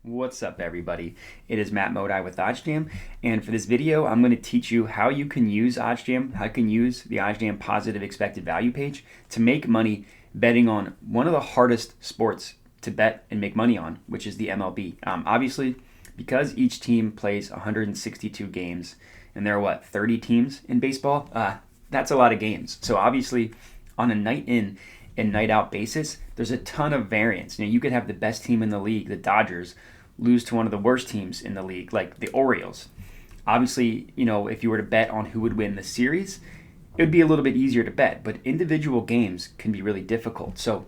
What's up, everybody? It is Matt Modi with OddsJam, and for this video, I'm going to teach you how you can use OddsJam, how you can use the OddsJam Positive Expected Value page to make money betting on one of the hardest sports to bet and make money on, which is the MLB. Obviously, because each team plays 162 games, and there are 30 teams in baseball? That's a lot of games. So obviously, on a night in and night out basis, there's a ton of variance. You could have the best team in the league, the Dodgers, lose to one of the worst teams in the league, like the Orioles. Obviously, if you were to bet on who would win the series, it would be a little bit easier to bet, but individual games can be really difficult. So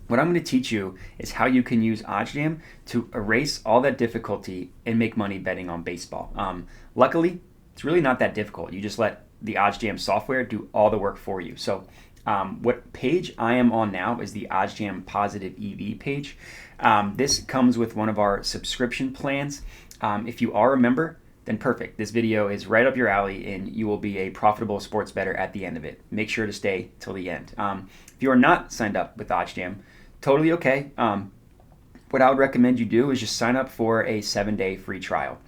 what I'm going to teach you is how you can use OddsJam to erase all that difficulty and make money betting on baseball. Luckily, it's really not that difficult. You just let the OddsJam software do all the work for you. So what page I am on now is the OddsJam Positive EV page. This comes with one of our subscription plans. If you are a member, then perfect. This video is right up your alley and you will be a profitable sports bettor at the end of it. Make sure to stay till the end. If you are not signed up with OddsJam, totally okay. What I would recommend you do is just sign up for a 7-day free trial.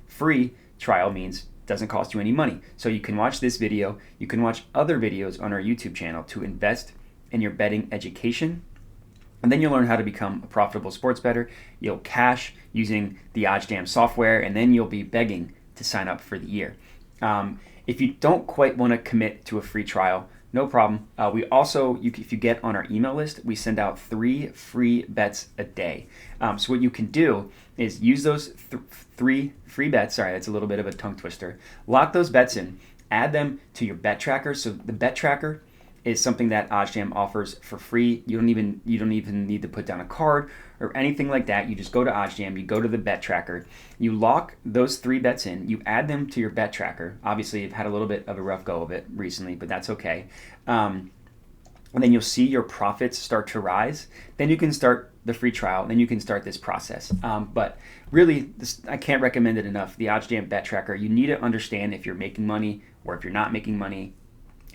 Free trial means doesn't cost you any money. So you can watch this video, you can watch other videos on our YouTube channel to invest in your betting education, and then you'll learn how to become a profitable sports bettor. You'll cash using the OddsJam software, and then you'll be begging to sign up for the year. If you don't quite want to commit to a free trial, no problem. We also, if you get on our email list, we send out 3 free bets a day. So what you can do is use those 3 free bets. Sorry, that's a little bit of a tongue twister. Lock those bets in, add them to your bet tracker. So the bet tracker is something that OddsJam offers for free. You don't even need to put down a card or anything like that. You just go to OddsJam, you go to the bet tracker, you lock those 3 bets in, you add them to your bet tracker. Obviously, you've had a little bit of a rough go of it recently, but that's okay. And then you'll see your profits start to rise. Then you can start the free trial. Then you can start this process. But really, I can't recommend it enough. The OddsJam bet tracker, you need to understand if you're making money or if you're not making money,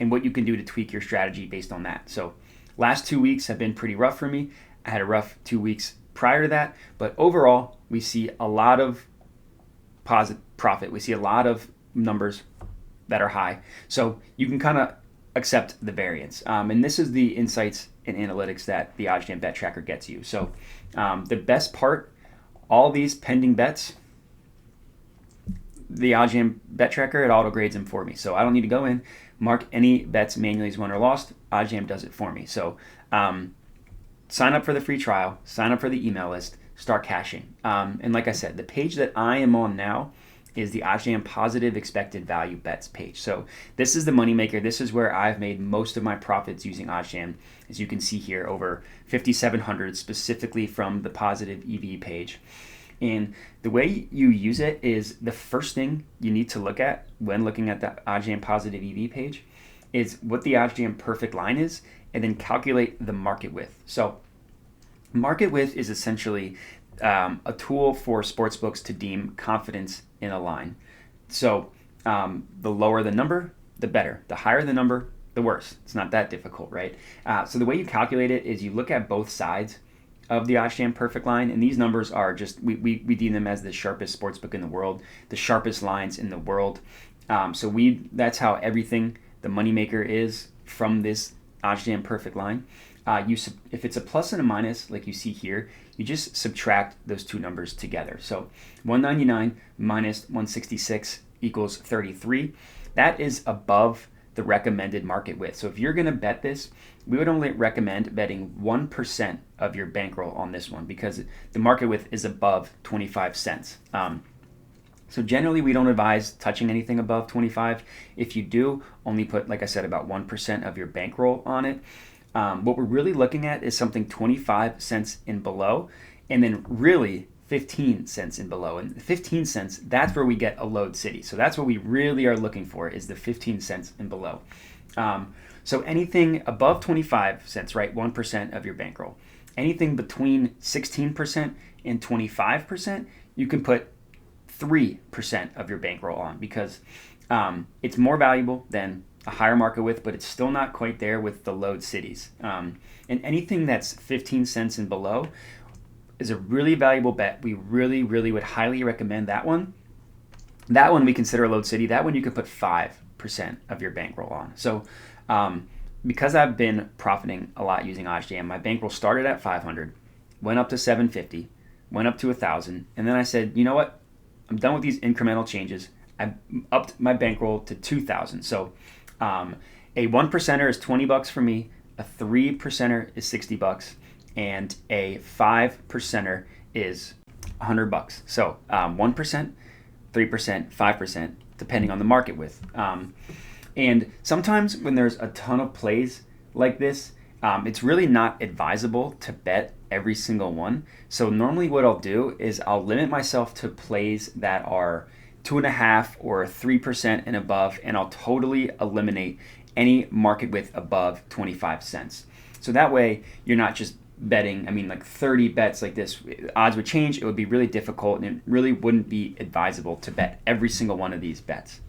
and what you can do to tweak your strategy based on that. So last 2 weeks have been pretty rough for me. I had a rough 2 weeks prior to that, but overall, we see a lot of positive profit. We see a lot of numbers that are high. So you can kind of accept the variance. And this is the insights and analytics that the OddsJam bet tracker gets you. So the best part, all these pending bets, the OddsJam bet tracker, it auto grades them for me. So I don't need to go in, mark any bets manually as won or lost. OddsJam does it for me. So sign up for the free trial, sign up for the email list, start cashing. And like I said, the page that I am on now is the OddsJam Positive Expected Value Bets page. So this is the moneymaker. This is where I've made most of my profits using OddsJam. As you can see here, over 5,700 specifically from the Positive EV page. And the way you use it is the first thing you need to look at when looking at the OddsJam Positive EV page is what the OddsJam perfect line is, and then calculate the market width. So market width is essentially a tool for sportsbooks to deem confidence in a line. So the lower the number, the better. The higher the number, the worse. It's not that difficult, right? So the way you calculate it is you look at both sides of the OddsJam perfect line, and these numbers are just, we deem them as the sharpest sportsbook in the world, the sharpest lines in the world. So that's how everything, the moneymaker is from this OddsJam perfect line. If it's a plus and a minus, like you see here, you just subtract those two numbers together. So 199 minus 166 equals 33. That is above the recommended market width. So if you're going to bet this, we would only recommend betting 1% of your bankroll on this one because the market width is above 25 cents. So generally, we don't advise touching anything above 25. If you do, only put, like I said, about 1% of your bankroll on it. What we're really looking at is something 25 cents and below, and then really 15 cents and below. And 15 cents, that's where we get a load city. So that's what we really are looking for is the 15 cents and below. So anything above 25 cents, right, 1% of your bankroll. Anything between 16% and 25%, you can put 3% of your bankroll on because it's more valuable than a higher market width, but it's still not quite there with the load cities. And anything that's 15 cents and below, is a really valuable bet. We really, really would highly recommend that one. That one we consider a load city. That one you can put 5% of your bankroll on. So because I've been profiting a lot using OddsJam, my bankroll started at 500, went up to 750, went up to 1,000, and then I said, you know what? I'm done with these incremental changes. I upped my bankroll to 2,000. So a 1%er is $20 for me, a 3%er is $60, and a 5%er is $100. So 1%, 3%, 5%, depending on the market width. And sometimes when there's a ton of plays like this, it's really not advisable to bet every single one. So normally what I'll do is I'll limit myself to plays that are 2.5 or 3% and above, and I'll totally eliminate any market width above 25 cents. So that way you're not just betting, like 30 bets like this. Odds would change. It would be really difficult, and it really wouldn't be advisable to bet every single one of these bets.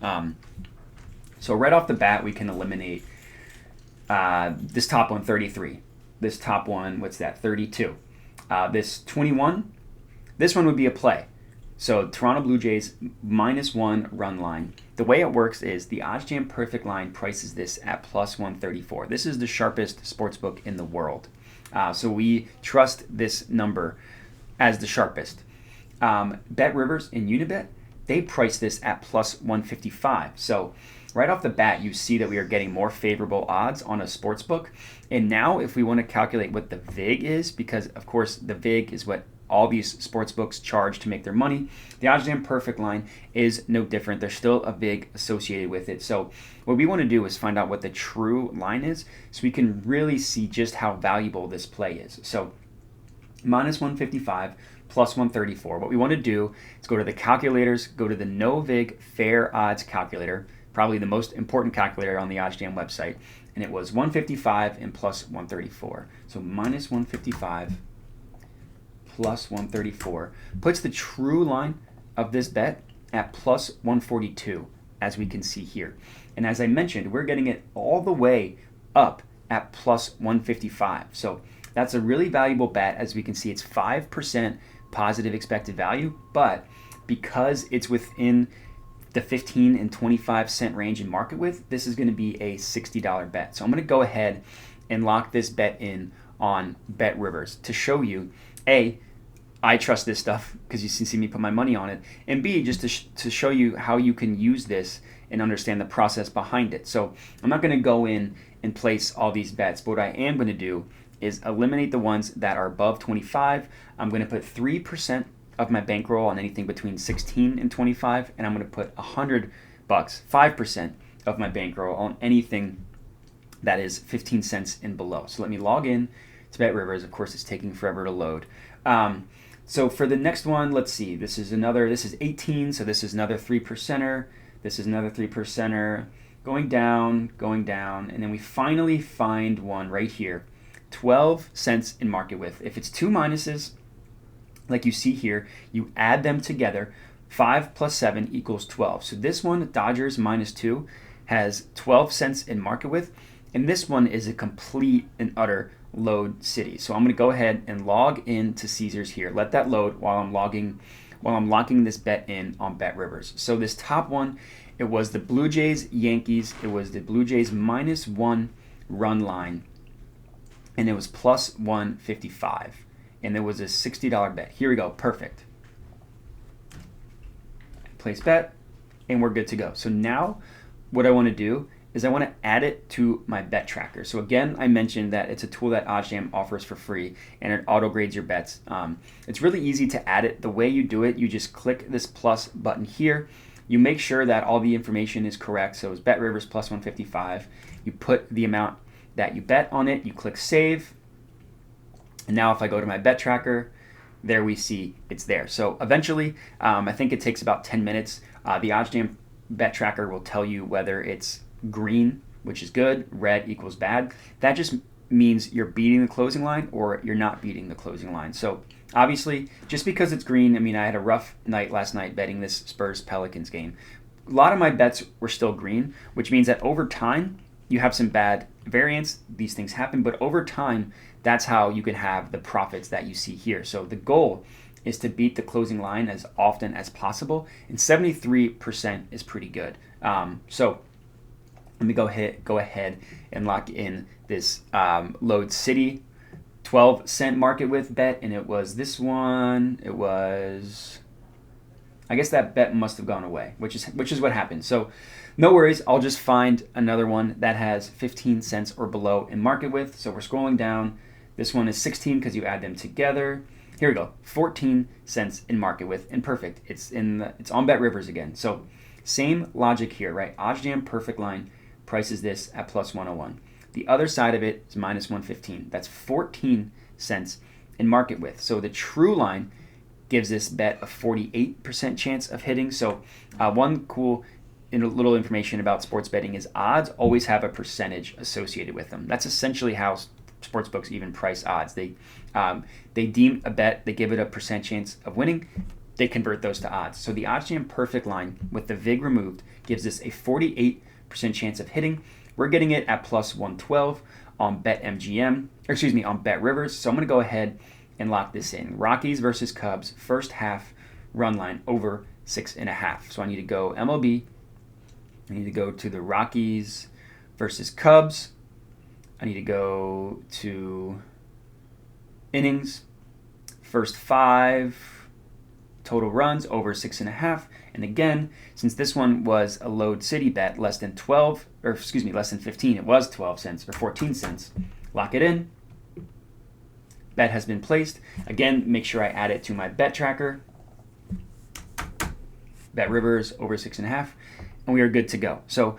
So right off the bat, we can eliminate this top one, 33. This top one, 32. This 21, this one would be a play. So Toronto Blue Jays -1 run line. The way it works is the OddsJam Perfect line prices this at +134. This is the sharpest sportsbook in the world. So we trust this number as the sharpest. Bet Rivers and Unibet, they price this at +155. So right off the bat, you see that we are getting more favorable odds on a sportsbook. And now if we want to calculate what the VIG is, because of course the VIG is what all these sportsbooks charge to make their money, the OddsJam Perfect line is no different. There's still a VIG associated with it. So what we want to do is find out what the true line is so we can really see just how valuable this play is. So -155 +134. What we want to do is go to the calculators, go to the no VIG fair odds calculator, probably the most important calculator on the OddsJam website, and it was 155 and +134. So -155 +134 puts the true line of this bet at +142, as we can see here. And as I mentioned, we're getting it all the way up at +155. So that's a really valuable bet. As we can see, it's 5% positive expected value, but because it's within the 15 and 25 cent range in market width, this is going to be a $60 bet. So I'm going to go ahead and lock this bet in on Bet Rivers to show you, A, I trust this stuff because you see me put my money on it, and B, just to show you how you can use this and understand the process behind it. So I'm not going to go in and place all these bets, but what I am going to do is eliminate the ones that are above 25. I'm going to put 3% of my bankroll on anything between 16 and 25, and I'm going to put $100, 5% of my bankroll on anything that is 15 cents and below. So let me log in to Bet Rivers. Of course, it's taking forever to load. So for the next one, let's see. This is 18, so this is another 3%er. This is another 3%er. Going down, and then we finally find one right here. 12 cents in market width. If it's two minuses, like you see here, you add them together. 5 + 7 = 12. So this one, Dodgers -2, has 12 cents in market width, and this one is a complete and utter load city. So I'm going to go ahead and log into Caesars here. Let that load while I'm locking this bet in on Bet Rivers. So this top one, it was the Blue Jays Yankees. It was the Blue Jays -1 run line, and it was +155, and it was a $60 bet. Here we go. Perfect. Place bet, and we're good to go. So now what I want to do is I want to add it to my bet tracker. So again, I mentioned that it's a tool that OddsJam offers for free, and it auto grades your bets. It's really easy to add it. The way you do it, you just click this plus button here. You make sure that all the information is correct. So it's Bet Rivers +155. You put the amount that you bet on it. You click save. And now if I go to my bet tracker, there we see it's there. So eventually, I think it takes about 10 minutes. The OddsJam bet tracker will tell you whether it's green, which is good, red equals bad. That just means you're beating the closing line or you're not beating the closing line. So obviously, just because it's green, I had a rough night last night betting this Spurs-Pelicans game. A lot of my bets were still green, which means that over time, you have some bad variance. These things happen, but over time, that's how you can have the profits that you see here. So the goal is to beat the closing line as often as possible, and 73% is pretty good. So let me go ahead and lock in this Load City 12-cent market with bet, and it was this one. It was, I guess that bet must have gone away, which is what happened. So no worries, I'll just find another one that has 15 cents or below in market width. So we're scrolling down. This one is 16 because you add them together. Here we go, 14 cents in market width, and perfect. It's on Bet Rivers again. So same logic here, right? OddsJam perfect line prices this at plus 101. The other side of it is minus 115. That's 14 cents in market width. So the true line gives this bet a 48% chance of hitting. So one cool little information about sports betting is odds always have a percentage associated with them. That's essentially how sportsbooks even price odds. They deem a bet, they give it a percent chance of winning, they convert those to odds. So the OddsJam perfect line with the VIG removed gives us a 48% chance of hitting. We're getting it at plus 112 on on Bet Rivers. So I'm going to go ahead and lock this in. Rockies versus Cubs, first half run line over 6.5. So I need to go MLB. I need to go to the Rockies versus Cubs. I need to go to innings, first 5 total runs over 6.5. And again, since this one was a Load City bet, less than 15, it was 12 cents or 14 cents. Lock it in. Bet has been placed. Again, make sure I add it to my bet tracker. Bet Rivers over 6.5, and we are good to go. So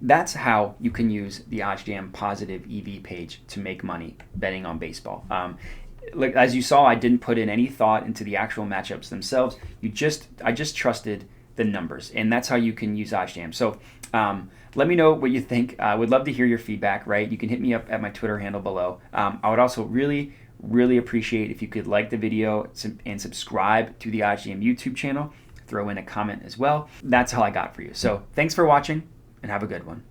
that's how you can use the OddsJam Positive EV page to make money betting on baseball. Like as you saw, I didn't put in any thought into the actual matchups themselves. I just trusted the numbers, and that's how you can use OddsJam. So let me know what you think. I would love to hear your feedback, right? You can hit me up at my Twitter handle below. I would also really appreciate if you could like the video and subscribe to the OddsJam YouTube channel. Throw in a comment as well. That's all I got for you. So thanks for watching, and have a good one.